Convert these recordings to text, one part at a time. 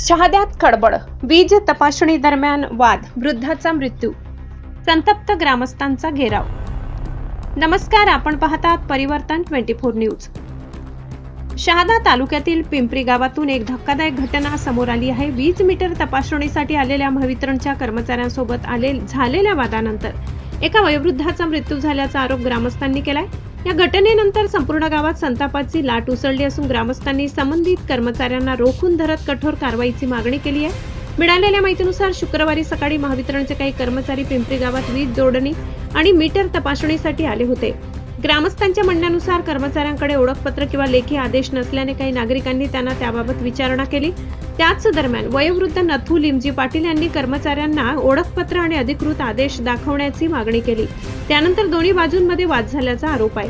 शहाद्यात खडबड, वीज तपासणी दरम्यान वाद, वृद्धाचा मृत्यू, संतप्त ग्रामस्थांचा घेराव. नमस्कार, आपण पाहतात परिवर्तन 24 न्यूज. शहादा तालुक्यातील पिंपरी गावातून एक धक्कादायक घटना समोर आली आहे. वीज मीटर तपासणीसाठी आलेल्या महावितरणच्या कर्मचाऱ्यांसोबत झालेल्या वादानंतर एका वयोवृद्धाचा मृत्यू झाल्याचा आरोप ग्रामस्थांनी केलाय. या घटनेनंतर संपूर्ण गावात संतापाची लाट उसळली असून ग्रामस्थांनी संबंधित कर्मचाऱ्यांना रोखून धरत कठोर कारवाईची मागणी केली आहे. मिळालेल्या माहितीनुसार शुक्रवारी सकाळी महावितरणचे काही कर्मचारी पिंपरी गावात वीज जोडणी आणि मीटर तपासणीसाठी आले होते. ग्रामस्थांच्या म्हणण्यानुसार कर्मचाऱ्यांकडे ओळखपत्र किंवा लेखी आदेश नसल्याने काही नागरिकांनी त्यांना त्याबाबत विचारणा केली. त्याच दरम्यान वयोवृद्ध नथू लिमजी पाटील यांनी कर्मचाऱ्यांना ओळखपत्र आणि अधिकृत आदेश दाखवण्याची मागणी केली. त्यानंतर दोन्ही बाजूंमध्ये वाद झाल्याचा आरोप आहे.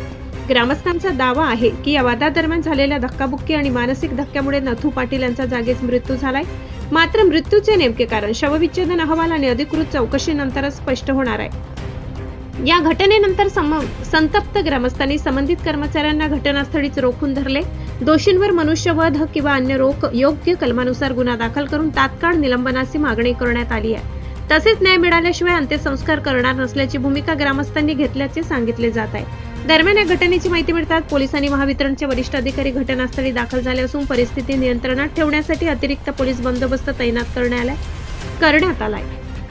ग्रामस्थांचा दावा आहे की या वादादरम्यान झालेल्या धक्काबुक्की आणि मानसिक धक्क्यामुळे नथू पाटील यांचा जागीच मृत्यू झालाय. मात्र मृत्यूचे नेमके कारण शवविच्छेदन अहवाल आणि अधिकृत चौकशीनंतरच स्पष्ट होणार आहे. या घटनेनंतर संतप्त ग्रामस्थांनी संबंधित कर्मचाऱ्यांना घटनास्थळीच रोखून धरले. दोषींवर मनुष्यवध किंवा अन्य योग्य कलमानुसार गुन्हा दाखल करून तात्काळ निलंबनाची मागणी करण्यात आली आहे. तसेच न्याय मिळाल्याशिवाय अंत्यसंस्कार करणार नसल्याची भूमिका ग्रामस्थांनी घेतल्याचे सांगितले जात आहे. दरम्यान या घटनेची माहिती मिळताच पोलिसांनी महावितरणचे वरिष्ठ अधिकारी घटनास्थळी दाखल झाले असून परिस्थिती नियंत्रणात ठेवण्यासाठी अतिरिक्त पोलीस बंदोबस्त तैनात करण्यात आलाय.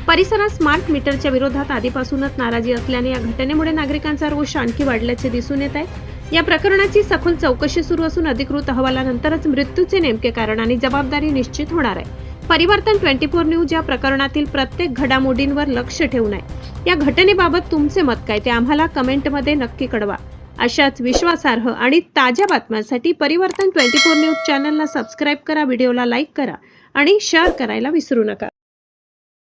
परिसरात स्मार्ट मीटरच्या विरोधात आधीपासूनच नाराजी असल्याने या घटनेमुळे नागरिकांचा रोष आणखी वाढल्याचे दिसून येत आहे. या प्रकरणाची सखोल चौकशी सुरू असून अधिकृत अहवालानंतरच मृत्यूचे नेमके कारण आणि जबाबदारी निश्चित होणार आहे. परिवर्तन 24 न्यूज या प्रकरणातील प्रत्येक घडामोडींवर लक्ष ठेवून आहे. या घटनेबाबत तुमचे मत काय ते आम्हाला कमेंटमध्ये नक्की कळवा. अशाच विश्वासार्ह आणि ताज्या बातम्यांसाठी परिवर्तन 24 न्यूज चॅनलला सबस्क्राईब करा, व्हिडिओला लाईक करा आणि शेअर करायला विसरू नका.